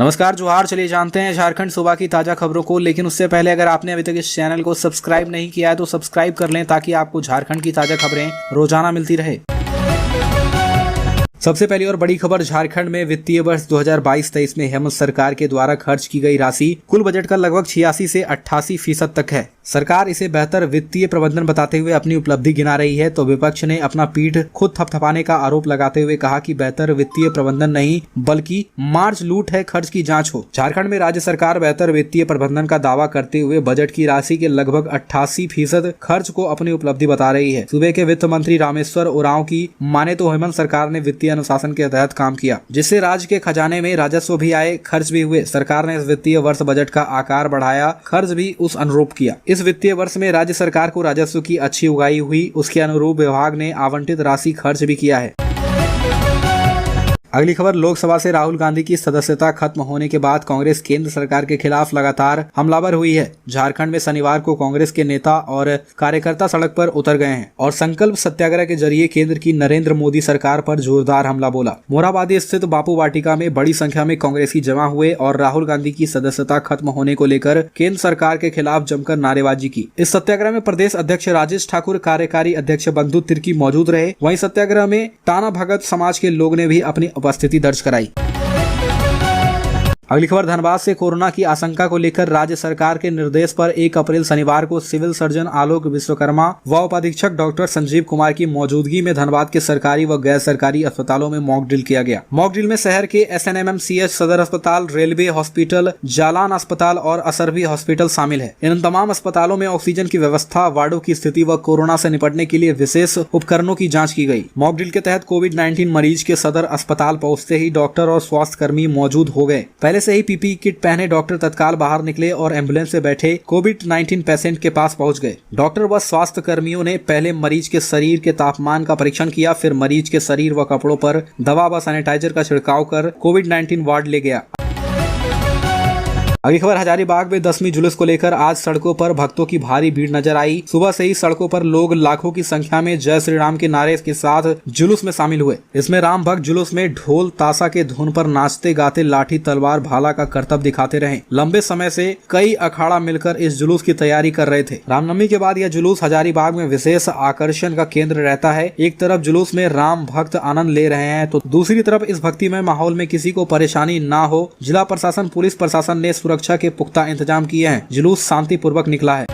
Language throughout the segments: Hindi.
नमस्कार जोहार। चलिए जानते हैं झारखंड सुबह की ताज़ा खबरों को, लेकिन उससे पहले अगर आपने अभी तक इस चैनल को सब्सक्राइब नहीं किया है तो सब्सक्राइब कर लें ताकि आपको झारखंड की ताज़ा खबरें रोजाना मिलती रहे। सबसे पहली और बड़ी खबर, झारखंड में वित्तीय वर्ष 2022-23 में हेमंत सरकार के द्वारा खर्च की गई राशि कुल बजट का लगभग 86 से 88% तक है। सरकार इसे बेहतर वित्तीय प्रबंधन बताते हुए अपनी उपलब्धि गिना रही है, तो विपक्ष ने अपना पीठ खुद थपथपाने का आरोप लगाते हुए कहा कि बेहतर वित्तीय प्रबंधन नहीं बल्कि मार्च लूट है, खर्च की जांच हो। झारखंड में राज्य सरकार बेहतर वित्तीय प्रबंधन का दावा करते हुए बजट की राशि के लगभग 88% खर्च को अपनी उपलब्धि बता रही है। सूबे के वित्त मंत्री रामेश्वर उरांव की माने तो हेमंत सरकार ने वित्तीय अनुशासन के तहत काम किया, जिससे राज्य के खजाने में राजस्व भी आए, खर्च भी हुए। सरकार ने इस वित्तीय वर्ष बजट का आकार बढ़ाया, खर्च भी उस अनुरूप किया। इस वित्तीय वर्ष में राज्य सरकार को राजस्व की अच्छी उगाही हुई, उसके अनुरूप विभाग ने आवंटित राशि खर्च भी किया है। अगली खबर, लोकसभा से राहुल गांधी की सदस्यता खत्म होने के बाद कांग्रेस केंद्र सरकार के खिलाफ लगातार हमलावर हुई है। झारखंड में शनिवार को कांग्रेस के नेता और कार्यकर्ता सड़क पर उतर गए हैं और संकल्प सत्याग्रह के जरिए केंद्र की नरेंद्र मोदी सरकार पर जोरदार हमला बोला। मोरहाबादी स्थित बापू वाटिका में बड़ी संख्या में कांग्रेसी जमा हुए और राहुल गांधी की सदस्यता खत्म होने को लेकर केंद्र सरकार के खिलाफ जमकर नारेबाजी की। इस सत्याग्रह में प्रदेश अध्यक्ष राजेश ठाकुर, कार्यकारी अध्यक्ष बंधु तिर्की मौजूद रहे। वहीं सत्याग्रह में टाना भगत समाज के लोग ने भी अपनी उपस्थिति दर्ज कराई। अगली खबर, धनबाद से कोरोना की आशंका को लेकर राज्य सरकार के निर्देश पर 1 अप्रैल शनिवार को सिविल सर्जन आलोक विश्वकर्मा व उपाधीक्षक डॉक्टर संजीव कुमार की मौजूदगी में धनबाद के सरकारी व गैर सरकारी अस्पतालों में मॉक ड्रिल किया गया। मॉक ड्रिल में शहर के SNMMCH, सदर अस्पताल, रेलवे हॉस्पिटल, जालान अस्पताल और असरभी हॉस्पिटल शामिल है। इन तमाम अस्पतालों में ऑक्सीजन की व्यवस्था, वार्डों की स्थिति व कोरोना से निपटने के लिए विशेष उपकरणों की जाँच की गयी। मॉक ड्रिल के तहत कोविड-19 मरीज के सदर अस्पताल पहुँचते ही डॉक्टर और स्वास्थ्य कर्मी मौजूद हो गए। पहले से ही PPE किट पहने डॉक्टर तत्काल बाहर निकले और एम्बुलेंस से बैठे कोविड-19 पेशेंट के पास पहुंच गए। डॉक्टर व स्वास्थ्य कर्मियों ने पहले मरीज के शरीर के तापमान का परीक्षण किया, फिर मरीज के शरीर व कपड़ों पर दवा व सैनिटाइजर का छिड़काव कर कोविड-19 वार्ड ले गया। अगली खबर, हजारीबाग में 10वीं जुलूस को लेकर आज सड़कों पर भक्तों की भारी भीड़ नजर आई। सुबह से ही सड़कों पर लोग लाखों की संख्या में जय श्री राम के नारे के साथ जुलूस में शामिल हुए। इसमें राम भक्त जुलूस में ढोल ताशा के धुन पर नाचते गाते लाठी तलवार भाला का करतब दिखाते रहे। लंबे समय से कई अखाड़ा मिलकर इस जुलूस की तैयारी कर रहे थे। रामनवमी के बाद यह जुलूस हजारीबाग में विशेष आकर्षण का केंद्र रहता है। एक तरफ जुलूस में राम भक्त आनंद ले रहे हैं तो दूसरी तरफ इस भक्तिमय माहौल में किसी को परेशानी न हो, जिला प्रशासन, पुलिस प्रशासन ने सुरक्षा के पुख्ता इंतजाम किए हैं। जुलूस शांतिपूर्वक निकला है।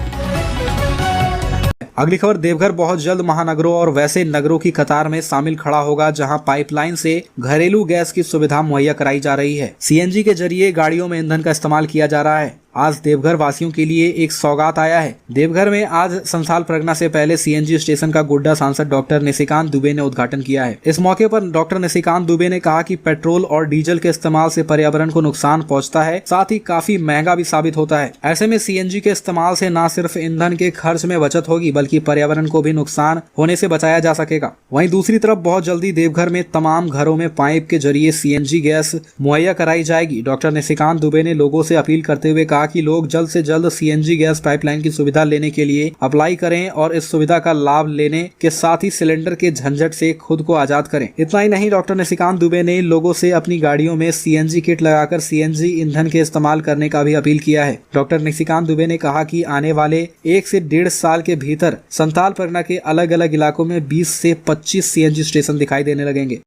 अगली खबर, देवघर बहुत जल्द महानगरों और वैसे नगरों की कतार में शामिल खड़ा होगा जहां पाइपलाइन से घरेलू गैस की सुविधा मुहैया कराई जा रही है। CNG के जरिए गाड़ियों में ईंधन का इस्तेमाल किया जा रहा है। आज देवघर वासियों के लिए एक सौगात आया है। देवघर में आज संथाल परगना से पहले CNG स्टेशन का गोड्डा सांसद डॉक्टर निशिकांत दुबे ने उद्घाटन किया है। इस मौके पर डॉक्टर निशिकांत दुबे ने कहा कि पेट्रोल और डीजल के इस्तेमाल से पर्यावरण को नुकसान पहुंचता है, साथ ही काफी महंगा भी साबित होता है। ऐसे में CNG के इस्तेमाल से न सिर्फ ईंधन के खर्च में बचत होगी बल्कि पर्यावरण को भी नुकसान होने से बचाया जा सकेगा। वहीं दूसरी तरफ बहुत जल्दी देवघर में तमाम घरों में पाइप के जरिए CNG गैस मुहैया कराई जाएगी। डॉक्टर निशिकांत दुबे ने लोगों से अपील करते हुए कहा कि लोग जल्द से जल्द CNG गैस पाइपलाइन की सुविधा लेने के लिए अप्लाई करें और इस सुविधा का लाभ लेने के साथ ही सिलेंडर के झंझट से खुद को आजाद करें। इतना ही नहीं, डॉक्टर निशिकांत दुबे ने लोगों से अपनी गाड़ियों में CNG किट लगाकर CNG ईंधन के इस्तेमाल करने का भी अपील किया है। डॉक्टर निशिकांत दुबे ने कहा कि आने वाले 1 से 1.5 साल के भीतर संथाल परगना के अलग अलग इलाकों में 20 से 25 CNG स्टेशन दिखाई देने लगेंगे।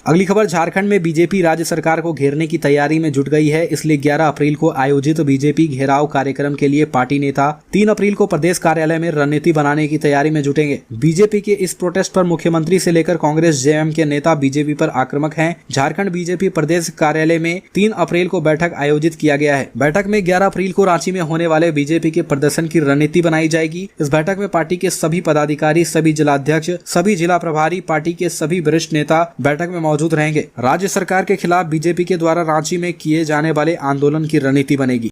अगली खबर, झारखंड में बीजेपी राज्य सरकार को घेरने की तैयारी में जुट गई है। इसलिए 11 अप्रैल को आयोजित बीजेपी घेराव कार्यक्रम के लिए पार्टी नेता 3 अप्रैल को प्रदेश कार्यालय में रणनीति बनाने की तैयारी में जुटेंगे। बीजेपी के इस प्रोटेस्ट पर मुख्यमंत्री से लेकर कांग्रेस JM के नेता बीजेपी पर आक्रामक हैं। झारखंड बीजेपी प्रदेश कार्यालय में 3 अप्रैल को बैठक आयोजित किया गया है। बैठक में 11 अप्रैल को रांची में होने वाले बीजेपी के प्रदर्शन की रणनीति बनाई जाएगी। इस बैठक में पार्टी के सभी पदाधिकारी, सभी जिलाध्यक्ष, सभी जिला प्रभारी, पार्टी के सभी वरिष्ठ नेता बैठक में मौजूद रहेंगे। राज्य सरकार के खिलाफ बीजेपी के द्वारा रांची में किए जाने वाले आंदोलन की रणनीति बनेगी।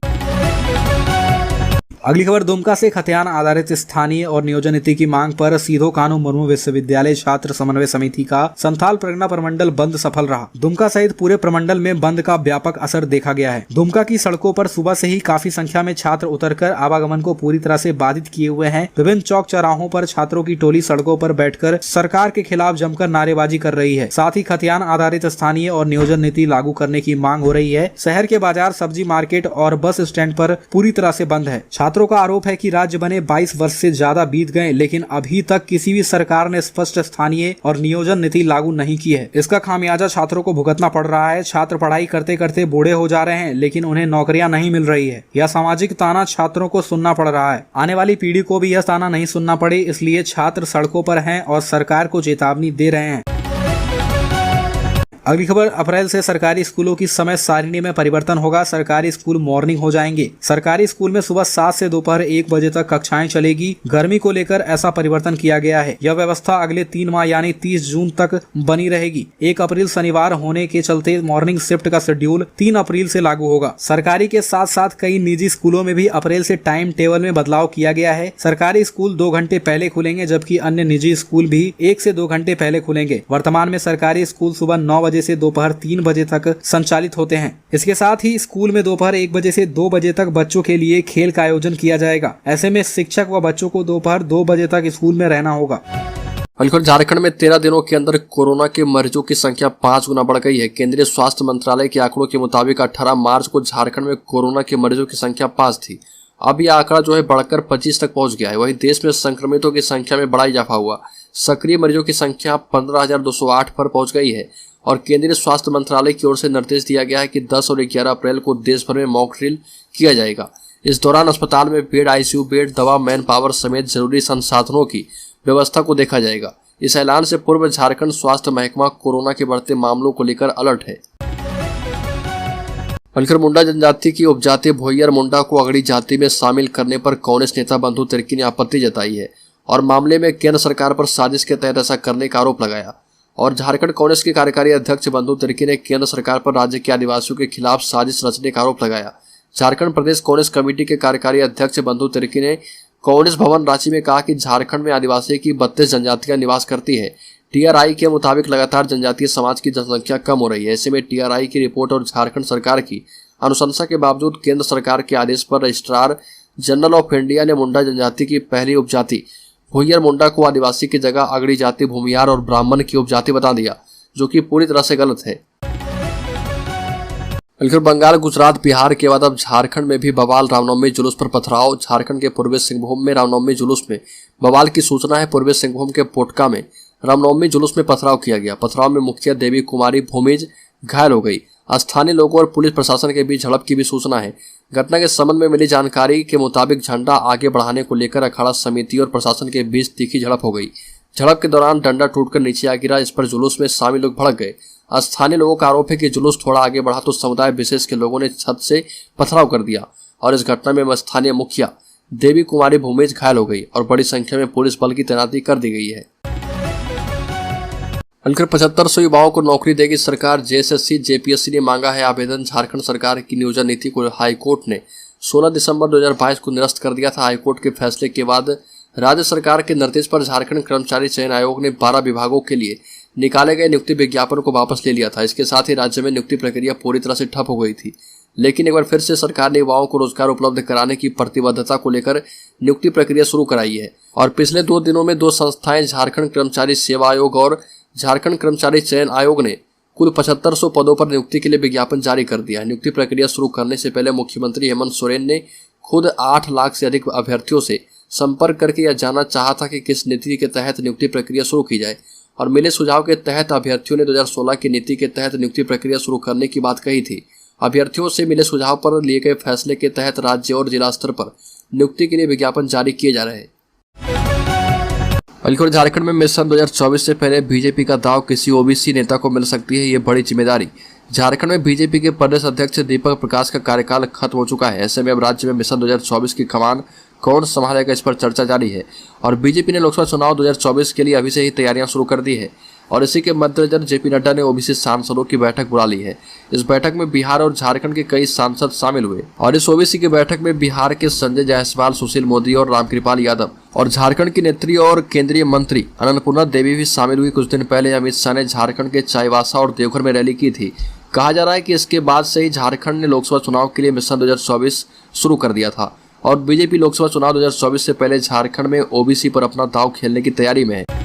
अगली खबर, दुमका से खतियान आधारित स्थानीय और नियोजन नीति की मांग पर सीधो कानू मुर्मू विश्वविद्यालय छात्र समन्वय समिति का संथाल परगना प्रमंडल बंद सफल रहा। दुमका सहित पूरे प्रमंडल में बंद का व्यापक असर देखा गया है। दुमका की सड़कों पर सुबह से ही काफी संख्या में छात्र उतरकर आवागमन को पूरी तरह से बाधित किए हुए हैं। विभिन्न चौक चौराहों पर छात्रों की टोली सड़कों पर बैठकर सरकार के खिलाफ जमकर नारेबाजी कर रही है। साथ ही खतियान आधारित स्थानीय और नियोजन नीति लागू करने की मांग हो रही है। शहर के बाजार, सब्जी मार्केट और बस स्टैंड पर पूरी तरह से बंद है। छात्रों का आरोप है कि राज्य बने 22 वर्ष से ज्यादा बीत गए, लेकिन अभी तक किसी भी सरकार ने स्पष्ट स्थानीय और नियोजन नीति लागू नहीं की है। इसका खामियाजा छात्रों को भुगतना पड़ रहा है। छात्र पढ़ाई करते करते बूढ़े हो जा रहे हैं, लेकिन उन्हें नौकरियां नहीं मिल रही है। यह सामाजिक ताना छात्रों को सुनना पड़ रहा है। आने वाली पीढ़ी को भी यह ताना नहीं सुनना पड़े, इसलिए छात्र सड़कों पर हैं और सरकार को चेतावनी दे रहे हैं। अगली खबर, अप्रैल से सरकारी स्कूलों की समय सारिणी में परिवर्तन होगा। सरकारी स्कूल मॉर्निंग हो जाएंगे। सरकारी स्कूल में सुबह 7 से दोपहर 1 बजे तक कक्षाएं चलेगी। गर्मी को लेकर ऐसा परिवर्तन किया गया है। यह व्यवस्था अगले 3 माह यानी 30 जून तक बनी रहेगी। 1 अप्रैल शनिवार होने के चलते मॉर्निंग शिफ्ट का शेड्यूल 3 अप्रैल से लागू होगा। सरकारी के साथ साथ कई निजी स्कूलों में भी अप्रैल से टाइम टेबल में बदलाव किया गया है। सरकारी स्कूल 2 घंटे पहले खुलेंगे, जबकि अन्य निजी स्कूल भी 1 से 2 घंटे पहले खुलेंगे। वर्तमान में सरकारी स्कूल सुबह 9 बजे से दोपहर 3 बजे तक संचालित होते हैं। इसके साथ ही स्कूल में दोपहर 1 बजे से 2 बजे तक बच्चों के लिए खेल का आयोजन किया जाएगा। ऐसे में शिक्षक व बच्चों को दोपहर 2 बजे तक स्कूल में रहना होगा। झारखंड में 13 दिनों के अंदर कोरोना के मरीजों की संख्या 5 गुना बढ़ गई है। केंद्रीय स्वास्थ्य मंत्रालय के आंकड़ों के मुताबिक 18 मार्च को झारखंड में कोरोना के मरीजों की संख्या 5 थी। अब यह आंकड़ा जो है बढ़कर 25 तक पहुंच गया है। वहीं देश में संक्रमितों की संख्या में बड़ा इजाफा हुआ। सक्रिय मरीजों की संख्या 15,208 पर पहुंच गई है और केंद्रीय स्वास्थ्य मंत्रालय की ओर से निर्देश दिया गया है कि 10 और 11 अप्रैल को देश भर में मॉक ड्रिल किया जाएगा। इस दौरान अस्पताल में बेड, आईसीयू बेड, दवा, मैन पावर समेत जरूरी संसाधनों की व्यवस्था को देखा जाएगा। इस ऐलान से पूर्व झारखंड स्वास्थ्य महकमा कोरोना के बढ़ते मामलों को लेकर अलर्ट है। मुंडा जनजाति की उपजाति भोयर मुंडा को अगड़ी जाति में शामिल करने पर कांग्रेस नेता बंधु तिर्की ने आपत्ति जताई है और मामले में केंद्र सरकार पर साजिश के तहत ऐसा करने का आरोप लगाया। और झारखंड कांग्रेस के कार्यकारी अध्यक्ष बंधु तिर्की ने केंद्र सरकार पर राज्य के आदिवासियों के खिलाफ साजिश रचने का आरोप लगाया। झारखंड प्रदेश कांग्रेस कमेटी के कार्यकारी अध्यक्ष बंधु तिर्की ने कांग्रेस भवन रांची में कहा कि झारखंड में आदिवासी की 32 जनजातियां निवास करती है। टीआरआई के मुताबिक लगातार जनजातीय समाज की जनसंख्या कम हो रही है। ऐसे में टीआरआई की रिपोर्ट और झारखंड सरकार की अनुशंसा के बावजूद केंद्र सरकार के आदेश पर रजिस्ट्रार जनरल ऑफ इंडिया ने मुंडा जनजाति की पहली उपजाति भोयर मुंडा को आदिवासी की जगह अगड़ी जाति भूमियार और ब्राह्मण की उपजाति बता दिया, जो कि पूरी तरह से गलत है। बंगाल, गुजरात, बिहार के बाद अब झारखंड में भी बवाल। रामनवमी जुलूस पर पथराव। झारखंड के पूर्वी सिंहभूम में रामनवमी जुलूस में बवाल की सूचना है। पूर्वी सिंहभूम के पोटका में रामनवमी जुलूस में पथराव किया गया। पथराव में मुखिया देवी कुमारी भूमिज घायल हो गई। स्थानीय लोगों और पुलिस प्रशासन के बीच झड़प की भी सूचना है। घटना के संबंध में मिली जानकारी के मुताबिक झंडा आगे बढ़ाने को लेकर अखाड़ा समिति और प्रशासन के बीच तीखी झड़प हो गई। झड़प के दौरान डंडा टूटकर नीचे आ गिरा। इस पर जुलूस में शामिल लोग भड़क गए। स्थानीय लोगों का आरोप है कि जुलूस थोड़ा आगे बढ़ा तो समुदाय विशेष के लोगों ने छत से पथराव कर दिया और इस घटना में स्थानीय मुखिया देवी कुमारी भूमेश घायल हो गई और बड़ी संख्या में पुलिस बल की तैनाती कर दी गई है। 7500 युवाओं को नौकरी देगी सरकार। जेएसएससी जेपीएससी ने मांगा है आवेदन। झारखंड सरकार की नियोजन नीति को हाईकोर्ट ने 16 दिसंबर 2022 को निरस्त कर दिया था। हाईकोर्ट के फैसले के बाद राज्य सरकार के निर्देश पर झारखंड कर्मचारी चयन आयोग ने 12 विभागों के लिए निकाले गए नियुक्ति विज्ञापन को वापस ले लिया था। इसके साथ ही राज्य में नियुक्ति प्रक्रिया पूरी तरह से ठप हो गई थी, लेकिन एक बार फिर से सरकार ने युवाओं को रोजगार उपलब्ध कराने की प्रतिबद्धता को लेकर नियुक्ति प्रक्रिया शुरू कराई है। और पिछले 2 दिनों में 2 संस्थाएं झारखंड कर्मचारी सेवा आयोग और झारखंड कर्मचारी चयन आयोग ने कुल 7500 पदों पर नियुक्ति के लिए विज्ञापन जारी कर दिया है। नियुक्ति प्रक्रिया शुरू करने से पहले मुख्यमंत्री हेमंत सोरेन ने खुद 8 लाख से अधिक अभ्यर्थियों से संपर्क करके यह जानना चाहा था कि किस नीति के तहत नियुक्ति प्रक्रिया शुरू की जाए और मिले सुझाव के तहत अभ्यर्थियों ने 2016 की नीति के तहत नियुक्ति प्रक्रिया शुरू करने की बात कही थी। अभ्यर्थियों से मिले सुझाव पर लिए गए फैसले के तहत राज्य और जिला स्तर पर नियुक्ति के लिए विज्ञापन जारी किए जा रहे हैं। झारखंड में मिशन 2024 से पहले बीजेपी का दाव किसी ओबीसी नेता को मिल सकती है, ये बड़ी जिम्मेदारी। झारखंड में बीजेपी के प्रदेश अध्यक्ष दीपक प्रकाश का कार्यकाल खत्म हो चुका है। ऐसे में अब राज्य में मिशन 2024 की कमान कौन संभालेगा, इस पर चर्चा जारी है और बीजेपी ने लोकसभा चुनाव 2024 के लिए अभी से ही तैयारियां शुरू कर दी है। और इसी के मद्देनजर जेपी नड्डा ने ओबीसी सांसदों की बैठक बुला ली है। इस बैठक में बिहार और झारखंड के कई सांसद शामिल हुए और इस ओबीसी की बैठक में बिहार के संजय जायसवाल, सुशील मोदी और रामकृपाल यादव और झारखंड की नेत्री और केंद्रीय मंत्री अन्नपूर्णा देवी भी शामिल हुई। कुछ दिन पहले अमित शाह ने झारखंड के चाईबासा और देवघर में रैली की थी। कहा जा रहा है कि इसके बाद से ही झारखंड ने लोकसभा चुनाव के लिए मिशन 2024 शुरू कर दिया था और बीजेपी लोकसभा चुनाव 2024 से पहले झारखंड में ओबीसी पर अपना दांव खेलने की तैयारी में है।